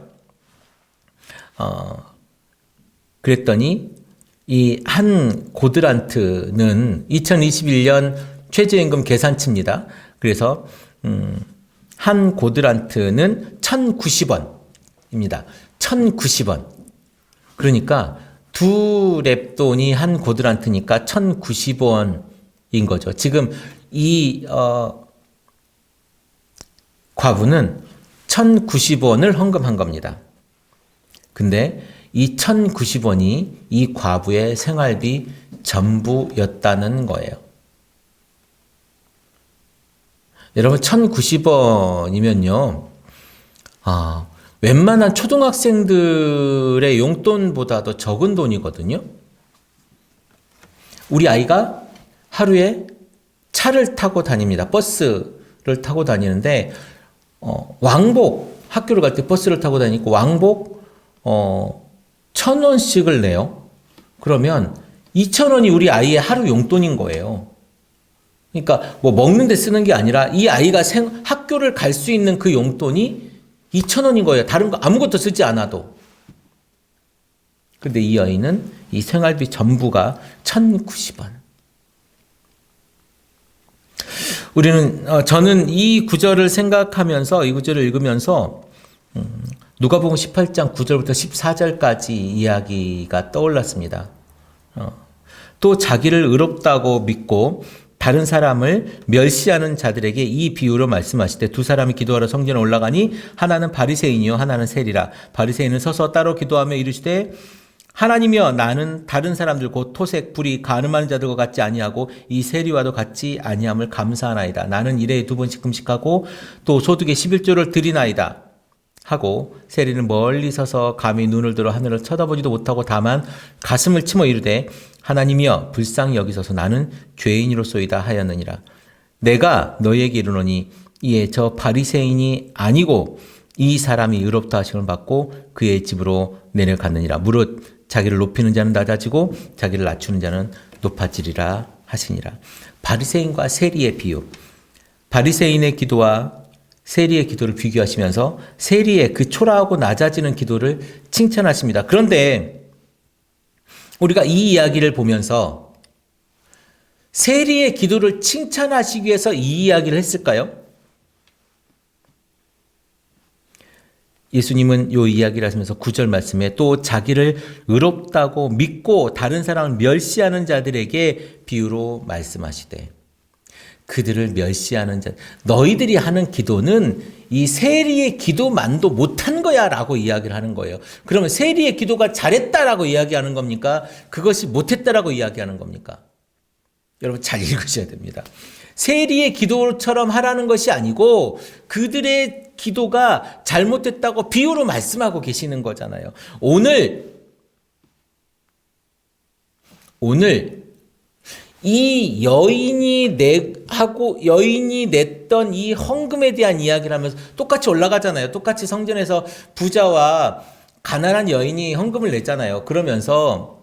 Speaker 1: 그랬더니 이 한 고드란트는 2021년 최저임금 계산치입니다. 그래서 한 고드란트는 1,090원입니다. 1,090원. 그러니까 두 렙돈이 한 고드란트니까 1,090원인 거죠. 지금 이 과부는 1,090원을 헌금한 겁니다. 근데 이 1,090원이 이 과부의 생활비 전부였다는 거예요. 여러분 1,090원이면요. 웬만한 초등학생들의 용돈보다도 적은 돈이거든요. 우리 아이가 하루에 차를 타고 다닙니다. 버스를 타고 다니는데 왕복 학교를 갈 때 버스를 타고 다니고 왕복 1,000원씩을 내요. 그러면 2,000원이 우리 아이의 하루 용돈인 거예요. 그러니까 뭐 먹는 데 쓰는 게 아니라 이 아이가 학교를 갈 수 있는 그 용돈이 2,000원인 거예요. 다른 거 아무것도 쓰지 않아도. 근데 이 아이는 이 생활비 전부가 1,090원. 저는 이 구절을 생각하면서 이 구절을 읽으면서 누가복음 18장 9절부터 14절까지 이야기가 떠올랐습니다. 또 자기를 의롭다고 믿고 다른 사람을 멸시하는 자들에게 이 비유로 말씀하시되 두 사람이 기도하러 성전에 올라가니 하나는 바리새인이요 하나는 세리라. 바리새인은 서서 따로 기도하며 이르시되 하나님이여 나는 다른 사람들 곧 토색, 불의, 간음하는 자들과 같지 아니하고 이 세리와도 같지 아니함을 감사하나이다. 나는 일에 2번씩 금식하고 또 소득의 11조를 드리나이다. 하고 세리는 멀리 서서 감히 눈을 들어 하늘을 쳐다보지도 못하고 다만 가슴을 치며 이르되 하나님이여 불쌍히 여기소서 나는 죄인이로소이다 하였느니라. 내가 너희에게 이르노니 이에 저 바리새인이 아니고 이 사람이 의롭다 하심을 받고 그의 집으로 내려갔느니라. 무릇 자기를 높이는 자는 낮아지고 자기를 낮추는 자는 높아지리라 하시니라. 바리새인과 세리의 비유. 바리새인의 기도와 세리의 기도를 비교하시면서 세리의 그 초라하고 낮아지는 기도를 칭찬하십니다. 그런데 우리가 이 이야기를 보면서 세리의 기도를 칭찬하시기 위해서 이 이야기를 했을까요? 예수님은 이 이야기를 하시면서 9절 말씀에 또 자기를 의롭다고 믿고 다른 사람을 멸시하는 자들에게 비유로 말씀하시되 그들을 멸시하는 자, 너희들이 하는 기도는 이 세리의 기도만도 못한 거야 라고 이야기를 하는 거예요. 그러면 세리의 기도가 잘했다라고 이야기하는 겁니까? 그것이 못했다라고 이야기하는 겁니까? 여러분 잘 읽으셔야 됩니다. 세리의 기도처럼 하라는 것이 아니고 그들의 기도가 잘못됐다고 비유로 말씀하고 계시는 거잖아요. 오늘 이 여인이 냈던 이 헌금에 대한 이야기를 하면서 똑같이 올라가잖아요. 똑같이 성전에서 부자와 가난한 여인이 헌금을 냈잖아요. 그러면서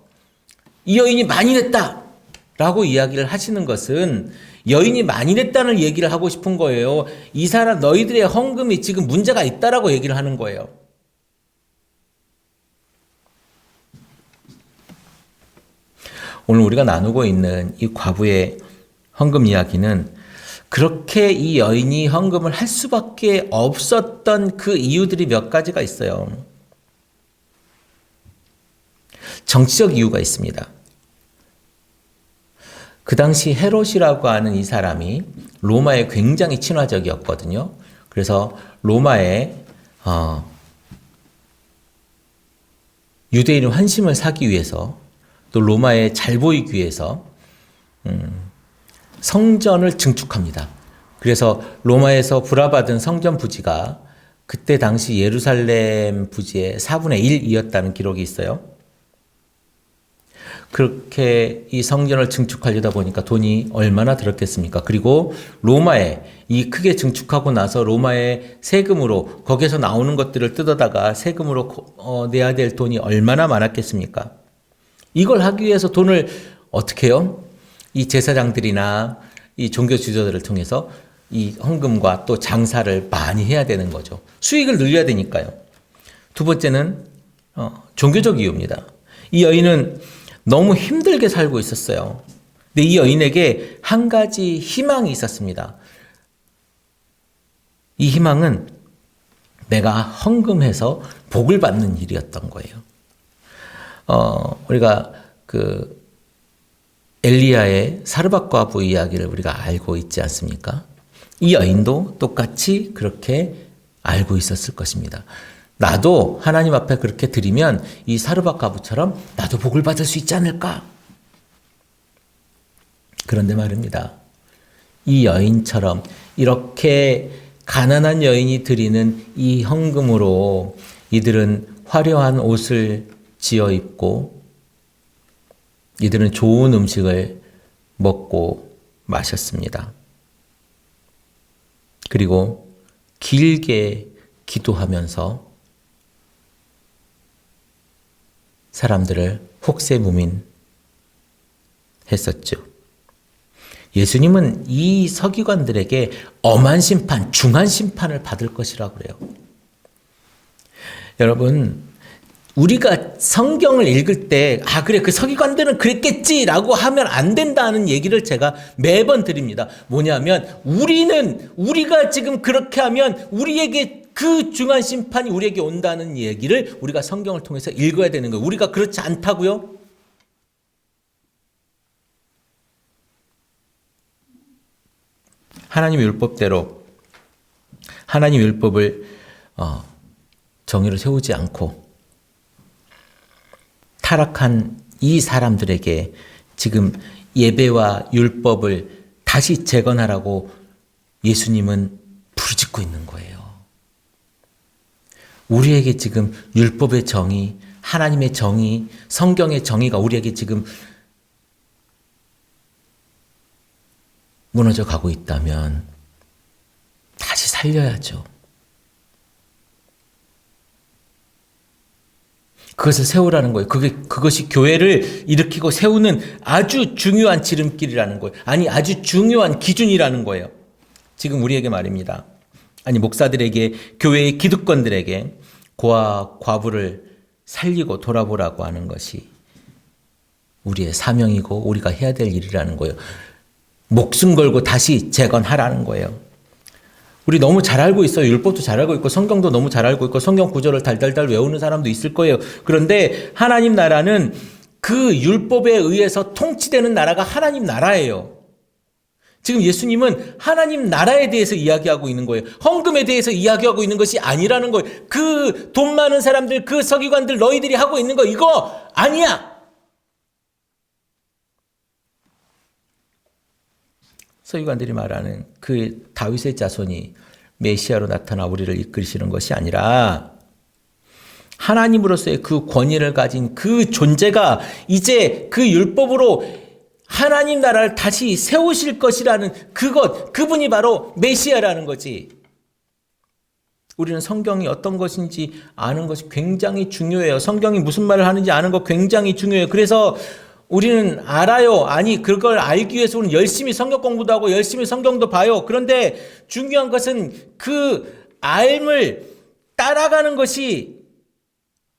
Speaker 1: 이 여인이 많이 냈다라고 이야기를 하시는 것은 여인이 많이 냈다는 얘기를 하고 싶은 거예요. 이 사람 너희들의 헌금이 지금 문제가 있다라고 얘기를 하는 거예요. 오늘 우리가 나누고 있는 이 과부의 헌금 이야기는 그렇게 이 여인이 헌금을 할 수밖에 없었던 그 이유들이 몇 가지가 있어요. 정치적 이유가 있습니다. 그 당시 헤롯이라고 하는 이 사람이 로마에 굉장히 친화적이었거든요. 그래서 로마에 유대인의 환심을 사기 위해서 또 로마에 잘 보이기 위해서 성전을 증축합니다. 그래서 로마에서 불화받은 성전 부지가 그때 당시 예루살렘 부지의 4분의 1이었다는 기록이 있어요. 그렇게 이 성전을 증축하려다 보니까 돈이 얼마나 들었겠습니까? 그리고 로마에 이 크게 증축하고 나서 로마의 세금으로 거기에서 나오는 것들을 뜯어다가 세금으로 내야 될 돈이 얼마나 많았겠습니까? 이걸 하기 위해서 돈을 어떻게 해요? 이 제사장들이나 이 종교 지도자들을 통해서 이 헌금과 또 장사를 많이 해야 되는 거죠. 수익을 늘려야 되니까요. 두 번째는 종교적 이유입니다. 이 여인은 너무 힘들게 살고 있었어요. 근데 이 여인에게 한 가지 희망이 있었습니다. 이 희망은 내가 헌금해서 복을 받는 일이었던 거예요. 우리가 그 엘리야의 사르밧 과부 이야기를 우리가 알고 있지 않습니까? 이 여인도 똑같이 그렇게 알고 있었을 것입니다. 나도 하나님 앞에 그렇게 드리면 이 사르밧 과부처럼 나도 복을 받을 수 있지 않을까? 그런데 말입니다. 이 여인처럼 이렇게 가난한 여인이 드리는 이 헌금으로 이들은 화려한 옷을 지어 입고 이들은 좋은 음식을 먹고 마셨습니다. 그리고 길게 기도하면서 사람들을 혹세무민했었죠. 예수님은 이 서기관들에게 엄한 심판, 중한 심판을 받을 것이라고 그래요. 여러분, 우리가 성경을 읽을 때 그래 그 서기관들은 그랬겠지라고 하면 안 된다는 얘기를 제가 매번 드립니다. 뭐냐면 우리가 지금 그렇게 하면 우리에게 그 중한 심판이 우리에게 온다는 얘기를 우리가 성경을 통해서 읽어야 되는 거예요. 우리가 그렇지 않다고요? 하나님의 율법대로 하나님의 율법을 정의로 세우지 않고 타락한 이 사람들에게 지금 예배와 율법을 다시 재건하라고 예수님은 부르짖고 있는 거예요. 우리에게 지금 율법의 정의, 하나님의 정의, 성경의 정의가 우리에게 지금 무너져 가고 있다면 다시 살려야죠. 그것을 세우라는 거예요. 그것이 교회를 일으키고 세우는 아주 중요한 지름길이라는 거예요. 아니, 아주 중요한 기준이라는 거예요. 지금 우리에게 말입니다. 아니, 목사들에게, 교회의 기득권들에게 고아, 과부를 살리고 돌아보라고 하는 것이 우리의 사명이고 우리가 해야 될 일이라는 거예요. 목숨 걸고 다시 재건하라는 거예요. 우리 너무 잘 알고 있어요. 율법도 잘 알고 있고 성경도 너무 잘 알고 있고 성경 구절을 달달달 외우는 사람도 있을 거예요. 그런데 하나님 나라는 그 율법에 의해서 통치되는 나라가 하나님 나라예요. 지금 예수님은 하나님 나라에 대해서 이야기하고 있는 거예요. 헌금에 대해서 이야기하고 있는 것이 아니라는 거예요. 그 돈 많은 사람들, 그 서기관들 너희들이 하고 있는 거 이거 아니야. 서기관들이 말하는 그 다윗의 자손이 메시아로 나타나 우리를 이끌시는 것이 아니라 하나님으로서의 그 권위를 가진 그 존재가 이제 그 율법으로 하나님 나라를 다시 세우실 것이라는 그분이 바로 메시아라는 거지. 우리는 성경이 어떤 것인지 아는 것이 굉장히 중요해요. 성경이 무슨 말을 하는지 아는 거 굉장히 중요해요. 그래서 우리는 알아요. 아니, 그걸 알기 위해서 우리는 열심히 성경 공부도 하고 열심히 성경도 봐요. 그런데 중요한 것은 그 알을 따라가는 것이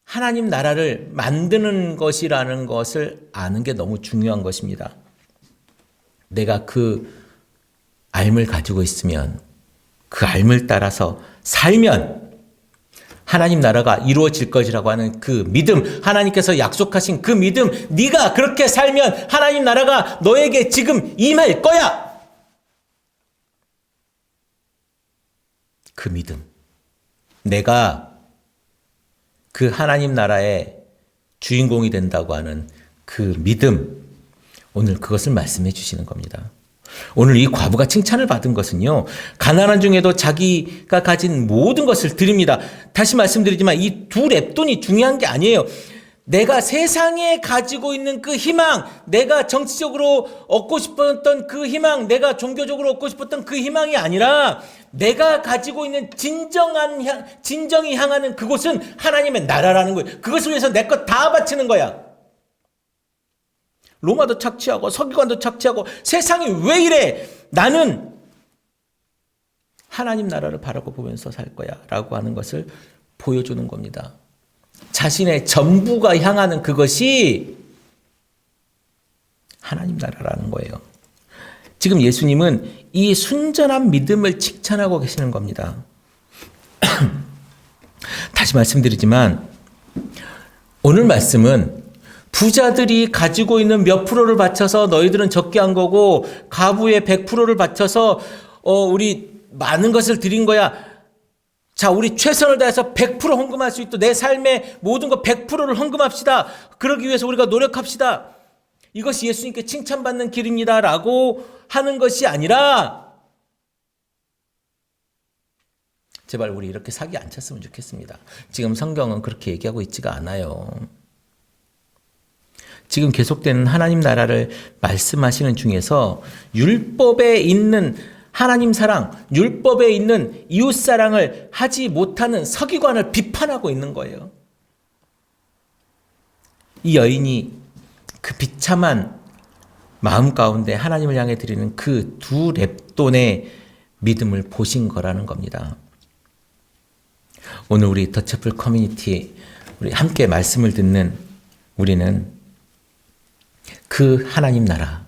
Speaker 1: 하나님 나라를 만드는 것이라는 것을 아는 게 너무 중요한 것입니다. 내가 그 알을 가지고 있으면 그 알을 따라서 살면 하나님 나라가 이루어질 것이라고 하는 그 믿음, 하나님께서 약속하신 그 믿음, 네가 그렇게 살면 하나님 나라가 너에게 지금 임할 거야. 그 믿음, 내가 그 하나님 나라의 주인공이 된다고 하는 그 믿음, 오늘 그것을 말씀해 주시는 겁니다. 오늘 이 과부가 칭찬을 받은 것은요, 가난한 중에도 자기가 가진 모든 것을 드립니다. 다시 말씀드리지만 이 두 렙돈이 중요한 게 아니에요. 내가 세상에 가지고 있는 그 희망, 내가 정치적으로 얻고 싶었던 그 희망, 내가 종교적으로 얻고 싶었던 그 희망이 아니라 내가 가지고 있는 진정이 향하는 그곳은 하나님의 나라라는 거예요. 그것을 위해서 내 것 다 바치는 거야. 로마도 착취하고 서기관도 착취하고 세상이 왜 이래? 나는 하나님 나라를 바라고 보면서 살 거야 라고 하는 것을 보여주는 겁니다. 자신의 전부가 향하는 그것이 하나님 나라라는 거예요. 지금 예수님은 이 순전한 믿음을 칭찬하고 계시는 겁니다. 다시 말씀드리지만 오늘 말씀은 부자들이 가지고 있는 몇 프로를 바쳐서 너희들은 적게 한 거고 가부의 100%를 바쳐서 우리 많은 것을 드린 거야. 자, 우리 최선을 다해서 100% 헌금할 수 있도록 내 삶의 모든 것 100%를 헌금합시다. 그러기 위해서 우리가 노력합시다. 이것이 예수님께 칭찬받는 길입니다. 라고 하는 것이 아니라 제발 우리 이렇게 사기 안 쳤으면 좋겠습니다. 지금 성경은 그렇게 얘기하고 있지가 않아요. 지금 계속되는 하나님 나라를 말씀하시는 중에서 율법에 있는 하나님 사랑, 율법에 있는 이웃 사랑을 하지 못하는 서기관을 비판하고 있는 거예요. 이 여인이 그 비참한 마음 가운데 하나님을 향해 드리는 그 두 렙돈의 믿음을 보신 거라는 겁니다. 오늘 우리 더처플 커뮤니티 우리 함께 말씀을 듣는 우리는 그 하나님 나라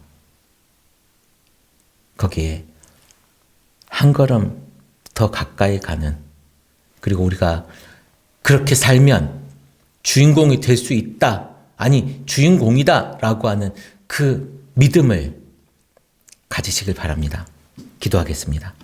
Speaker 1: 거기에 한 걸음 더 가까이 가는, 그리고 우리가 그렇게 살면 주인공이 될 수 있다, 아니 주인공이다 라고 하는 그 믿음을 가지시길 바랍니다. 기도하겠습니다.